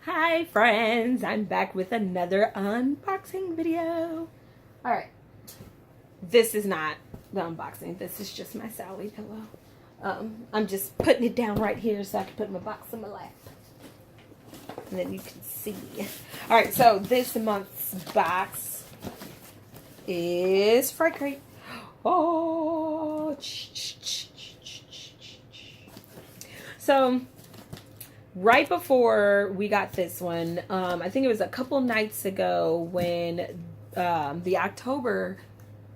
Hi friends, I'm back with another unboxing video. Alright, this is not the unboxing, this is just my Sally pillow. I'm just putting it down right here so I can put my box in my lap. And then you can see. Alright, so this month's box is Fright. Oh, so right before we got this one, I think it was a couple nights ago when the October,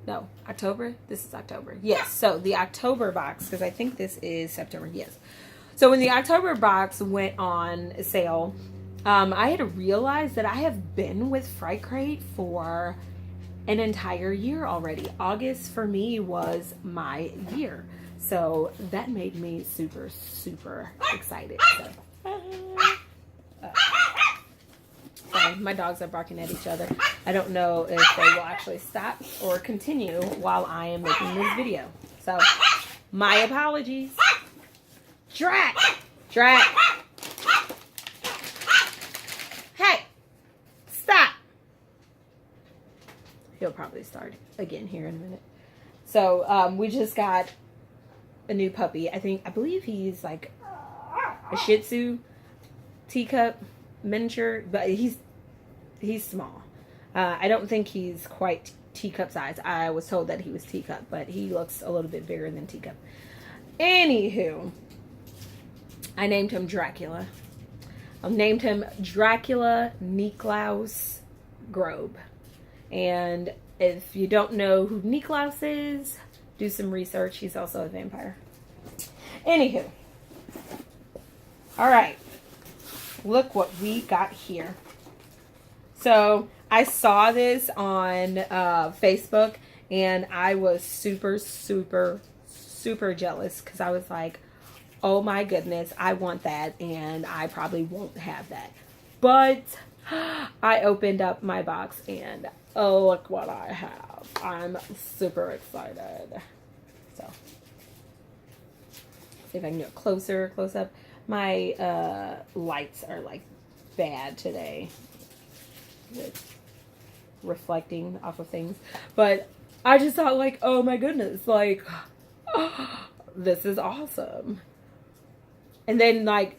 this is October. Yes, so the October box, because I think this is September, yes. So when the October box went on sale, I had realized that I have been with Fright Crate for an entire year already. August for me was my year. So that made me super, super excited. So. Sorry, my dogs are barking at each other. I don't know if they will actually stop or continue while I am making this video. So, my apologies. Drac! Hey! Stop! He'll probably start again here in a minute. So, we just got a new puppy. I believe he's like a Shih Tzu teacup miniature, but he's small. I don't think he's quite teacup size. I was told that he was teacup, but he looks a little bit bigger than teacup. Anywho, I named him Dracula. I named him Dracula Niklaus Grobe. And if you don't know who Niklaus is, do some research. He's also a vampire. Anywho. Alright. Look what we got here. So, I saw this on Facebook, and I was super, super, super jealous, because I was like, oh my goodness, I want that, and I probably won't have that. But, I opened up my box, and oh, look what I have. I'm super excited. So, see if I can do a close up. My lights are like bad today with reflecting off of things, but I just thought, like, oh my goodness, like, this is awesome. And then, like,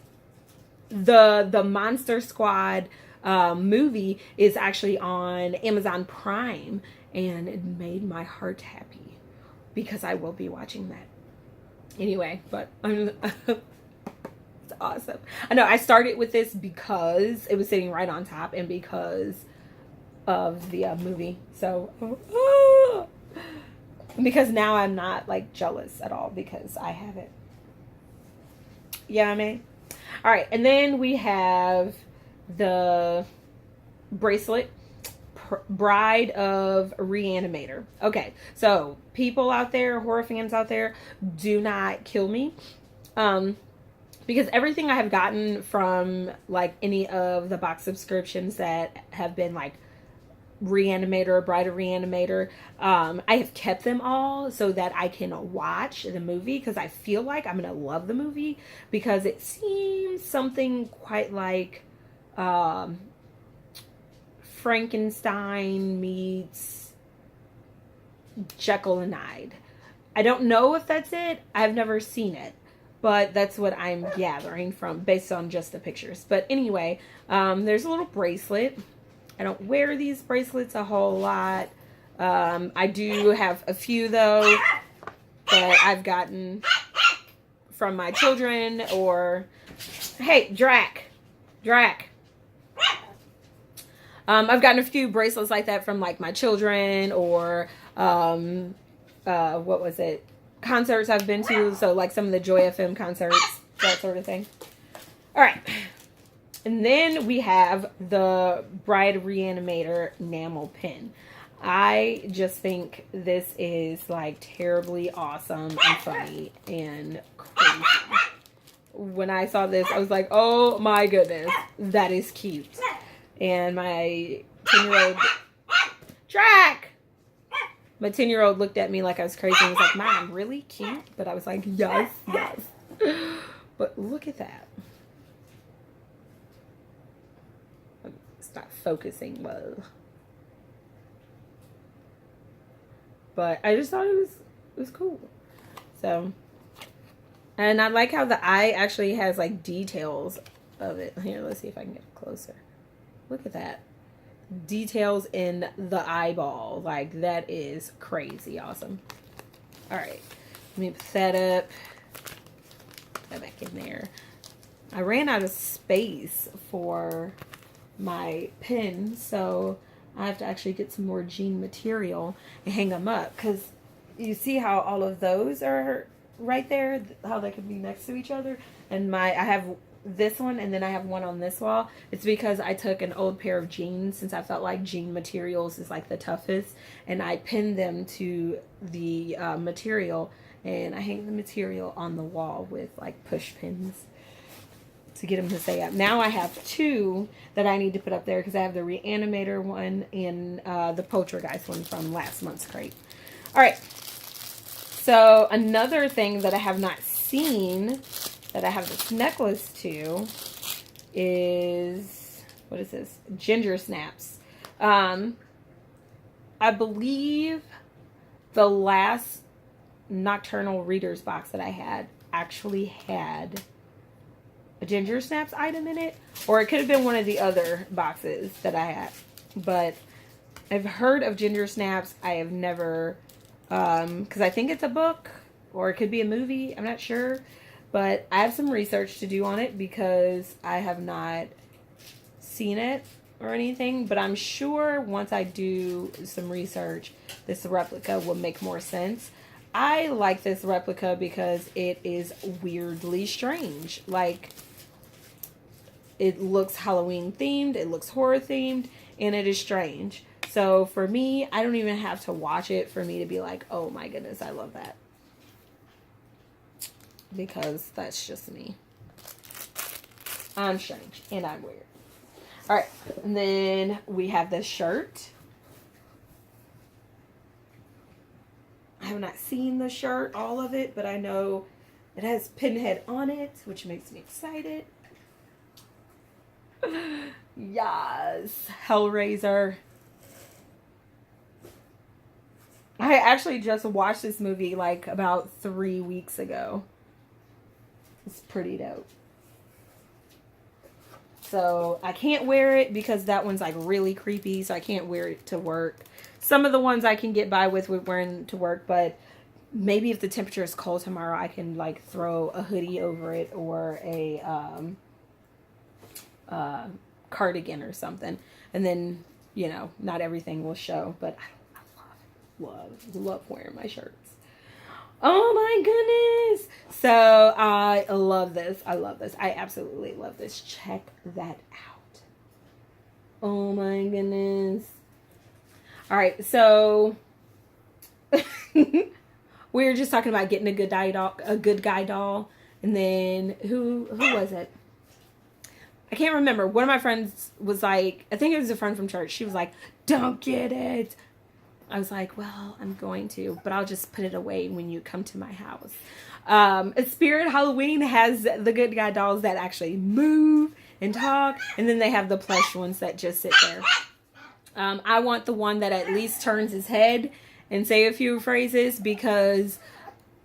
the Monster Squad movie is actually on Amazon Prime, and it made my heart happy because I will be watching that anyway. But I'm it's awesome. I know I started with this because it was sitting right on top, and because of the movie. So because now I'm not like jealous at all because I have it. Yeah, I mean. All right, and then we have the bracelet, Bride of Reanimator. Okay, so people out there, horror fans out there, do not kill me. Because everything I have gotten from like any of the box subscriptions that have been like Reanimator, Bride of Reanimator, I have kept them all so that I can watch the movie, because I feel like I'm gonna love the movie, because it seems something quite like Frankenstein meets Jekyll and Hyde. I don't know if that's it. I've never seen it, but that's what I'm gathering from based on just the pictures. But anyway, there's a little bracelet. I don't wear these bracelets a whole lot. I do have a few, though, that I've gotten from my children, or... Hey, Drac! I've gotten a few bracelets like that from, like, my children, or, what was it? Concerts I've been to, so, like, some of the Joy FM concerts, that sort of thing. Alright. And then we have the Bride Reanimator enamel pin. I just think this is like terribly awesome and funny and crazy. When I saw this, I was like, oh my goodness, that is cute. And my 10-year-old... Drac! My 10-year-old looked at me like I was crazy and was like, Mom, really cute? But I was like, yes. But look at that. not focusing well. But I just thought it was cool. So, and I like how the eye actually has like details of it. Here, let's see if I can get closer. Look at that. Details in the eyeball. Like, that is crazy awesome. Alright. Let me put that up. Put that back in there. I ran out of space for my pin, so I have to actually get some more jean material and hang them up. Because you see how all of those are right there? How they could be next to each other? And I have this one, and then I have one on this wall. It's because I took an old pair of jeans, since I felt like jean materials is like the toughest, and I pinned them to the material, and I hang the material on the wall with like push pins to get them to stay up. Now I have two that I need to put up there because I have the Reanimator one and the Poltergeist one from last month's crate. All right. So another thing that I have not seen that I have this necklace to is, what is this? Ginger snaps. I believe the last Nocturnal Readers box that I had actually had a ginger snaps item in it, or it could have been one of the other boxes that I had, but I've heard of ginger snaps. I have never, because I think it's a book, or it could be a movie, I'm not sure, but I have some research to do on it because I have not seen it or anything, but I'm sure once I do some research, this replica will make more sense. I like this replica because it is weirdly strange. Like, it looks Halloween themed, it looks horror themed, and it is strange. So for me, I don't even have to watch it for me to be like, oh my goodness, I love that. Because that's just me. I'm strange and I'm weird. Alright, and then we have this shirt. I have not seen the shirt, all of it, but I know it has Pinhead on it, which makes me excited. Yes, Hellraiser. I actually just watched this movie like about 3 weeks ago. It's pretty dope. So I can't wear it because that one's like really creepy, so I can't wear it to work. Some of the ones I can get by with wearing to work, but maybe if the temperature is cold tomorrow, I can like throw a hoodie over it or a cardigan or something. And then, you know, not everything will show, but I love wearing my shirts. Oh my goodness. So I love this. I love this. I absolutely love this. Check that out. Oh my goodness. All right, so we were just talking about getting a good guy doll, and then who was it? I can't remember. One of my friends was like, I think it was a friend from church. She was like, "Don't get it." I was like, "Well, I'm going to, but I'll just put it away when you come to my house." Spirit Halloween has the good guy dolls that actually move and talk, and then they have the plush ones that just sit there. I want the one that at least turns his head and say a few phrases because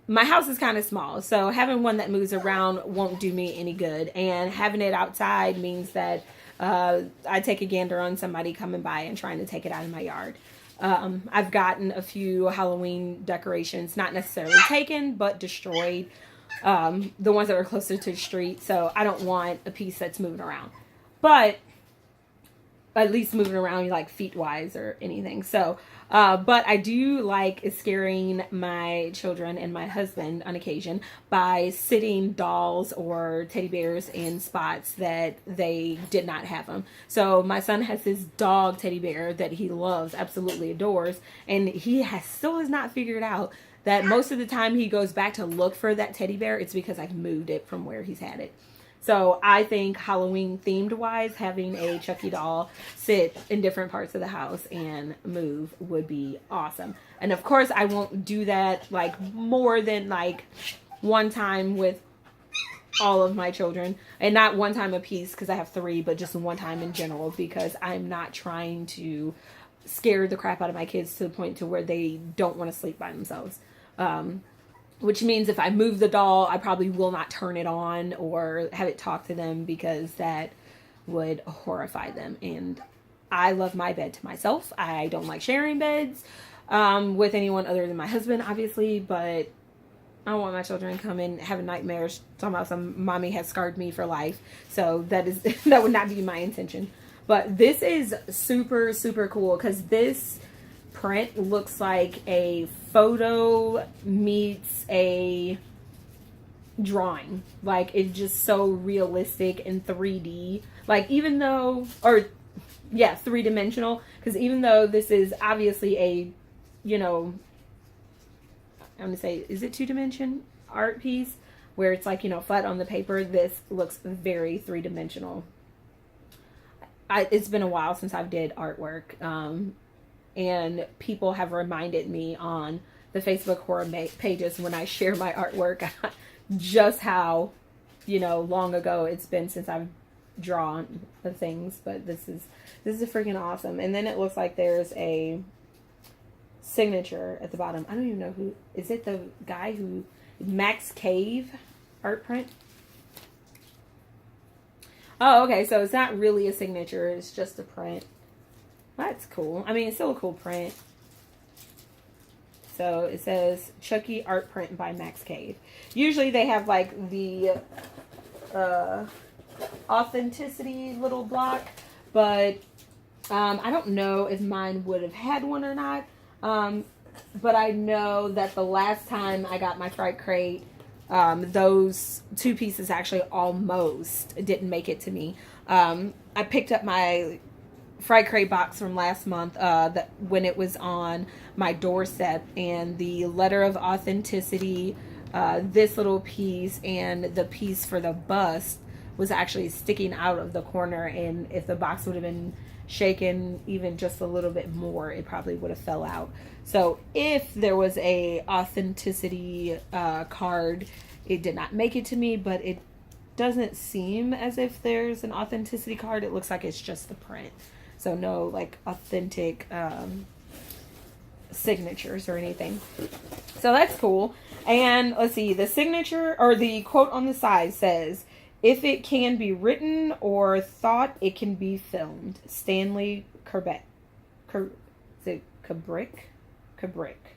my house is kind of small. So having one that moves around won't do me any good. And having it outside means that I take a gander on somebody coming by and trying to take it out of my yard. I've gotten a few Halloween decorations, not necessarily taken, but destroyed. The ones that are closer to the street. So I don't want a piece that's moving around. But at least moving around like feet wise or anything. So, but I do like scaring my children and my husband on occasion by sitting dolls or teddy bears in spots that they did not have them. So my son has this dog teddy bear that he loves, absolutely adores. And he still has not figured out that most of the time he goes back to look for that teddy bear, it's because I've moved it from where he's had it. So I think Halloween themed wise, having a Chucky doll sit in different parts of the house and move would be awesome. And of course I won't do that like more than like one time with all of my children, and not one time a piece because I have 3, but just one time in general, because I'm not trying to scare the crap out of my kids to the point to where they don't want to sleep by themselves. Which means if I move the doll, I probably will not turn it on or have it talk to them, because that would horrify them. And I love my bed to myself. I don't like sharing beds with anyone other than my husband, obviously, but I don't want my children to come in having nightmares talking about some mommy has scarred me for life. So that would not be my intention. But this is super, super cool, because this print looks like a photo meets a drawing. Like, it's just so realistic and 3D. Like, even though, or yeah, 3-dimensional, because even though this is obviously a, you know, I'm gonna say, is it 2-dimension art piece where it's like, you know, flat on the paper, this looks very 3-dimensional. It's been a while since I've did artwork, and people have reminded me on the Facebook horror pages when I share my artwork just how, you know, long ago it's been since I've drawn the things. But this is freaking awesome. And then it looks like there's a signature at the bottom. I don't even know who is it. The guy who Max Cave art print. Oh, okay. So it's not really a signature. It's just a print. That's cool. I mean, it's still a cool print. So it says Chucky art print by Max Cave. Usually they have like the authenticity little block, but I don't know if mine would have had one or not. But I know that the last time I got my Fright crate, those 2 pieces actually almost didn't make it to me. I picked up my Fright crate box from last month that when it was on my doorstep, and the letter of authenticity, this little piece, and the piece for the bust was actually sticking out of the corner, and if the box would have been shaken even just a little bit more, it probably would have fell out. So if there was a authenticity card, it did not make it to me, but it doesn't seem as if there's an authenticity card. It looks like it's just the print. So no like authentic signatures or anything. So that's cool. And let's see, the signature or the quote on the side says, "If it can be written or thought, it can be filmed. Stanley Kubrick." Is it Kubrick? Kubrick.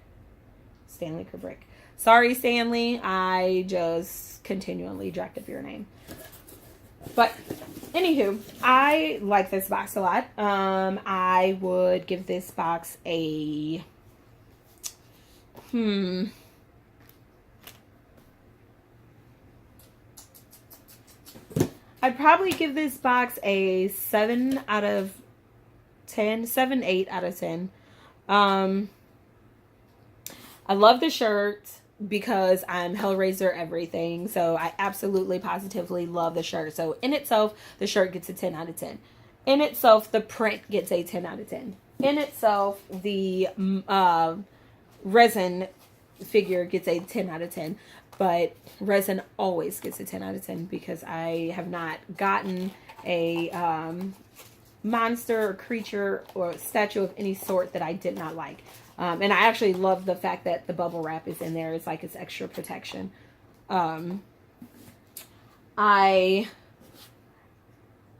Stanley Kubrick. Sorry, Stanley. I just continually jacked up your name. But anywho, I like this box a lot. I would give this box a I'd probably give this box a 7 out of 10, 7, 8 out of 10. I love the shirt because I'm Hellraiser everything. So I absolutely, positively love the shirt. So in itself, the shirt gets a 10 out of 10. In itself, the print gets a 10 out of 10. In itself, the resin figure gets a 10 out of 10. But resin always gets a 10 out of 10 because I have not gotten a monster or creature or statue of any sort that I did not like. And I actually love the fact that the bubble wrap is in there. It's like it's extra protection. I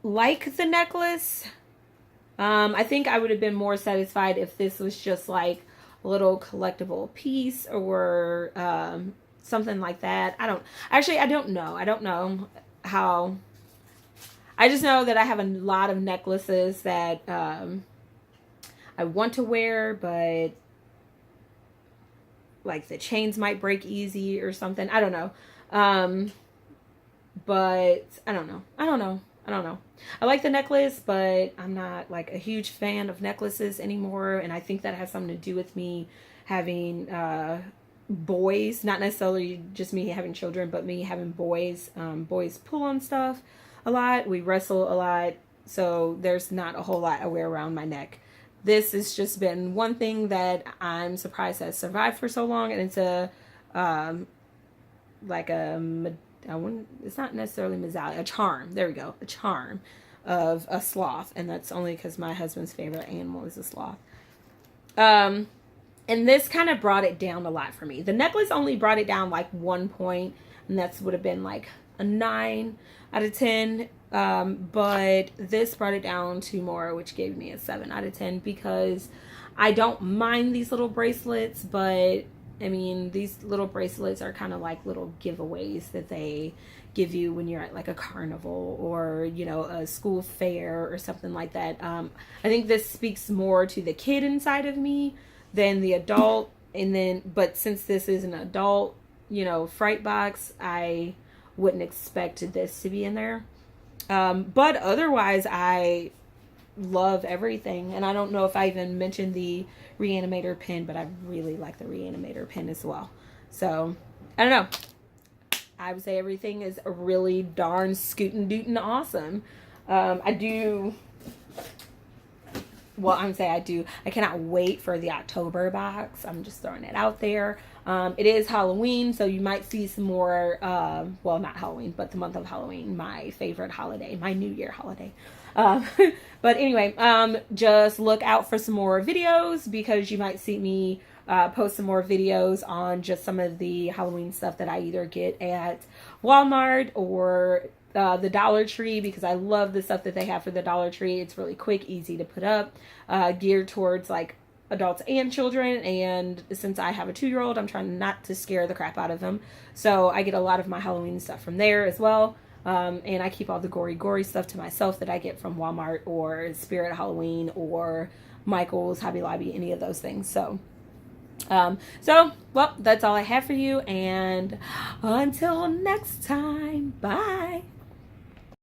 like the necklace. I think I would have been more satisfied if this was just like a little collectible piece or something like that. I don't know. I don't know how. I just know that I have a lot of necklaces that I want to wear, but like the chains might break easy or something. I don't know. But I don't know. I don't know. I like the necklace, but I'm not like a huge fan of necklaces anymore. And I think that has something to do with me having boys, not necessarily just me having children, but me having boys. Boys pull on stuff a lot. We wrestle a lot. So there's not a whole lot I wear around my neck. This has just been one thing that I'm surprised has survived for so long. And it's a, like a I wouldn't, it's not necessarily medallion, a charm. There we go. A charm of a sloth. And that's only because my husband's favorite animal is a sloth. And this kind of brought it down a lot for me. The necklace only brought it down like 1 point, and that's would have been like a 9 out of 10. But this brought it down 2 more, which gave me a 7 out of 10, because I don't mind these little bracelets, but I mean, these little bracelets are kind of like little giveaways that they give you when you're at like a carnival or, you know, a school fair or something like that. I think this speaks more to the kid inside of me than the adult. And then, but since this is an adult, you know, Fright box, I wouldn't expect this to be in there. But otherwise, I love everything. And I don't know if I even mentioned the Reanimator pin, but I really like the Reanimator pin as well. So, I don't know. I would say everything is really darn scootin' dootin' awesome. I cannot wait for the October box. I'm just throwing it out there. It is Halloween, so you might see some more, well, not Halloween, but the month of Halloween, my favorite holiday, my New Year holiday. But anyway, just look out for some more videos, because you might see me post some more videos on just some of the Halloween stuff that I either get at Walmart or the Dollar Tree, because I love the stuff that they have for the Dollar Tree. It's really quick, easy to put up, geared towards like adults and children. And since I have a 2-year-old, I'm trying not to scare the crap out of him. So I get a lot of my Halloween stuff from there as well. And I keep all the gory stuff to myself that I get from Walmart or Spirit Halloween or Michael's, Hobby Lobby, any of those things. So, well, that's all I have for you. And until next time, bye.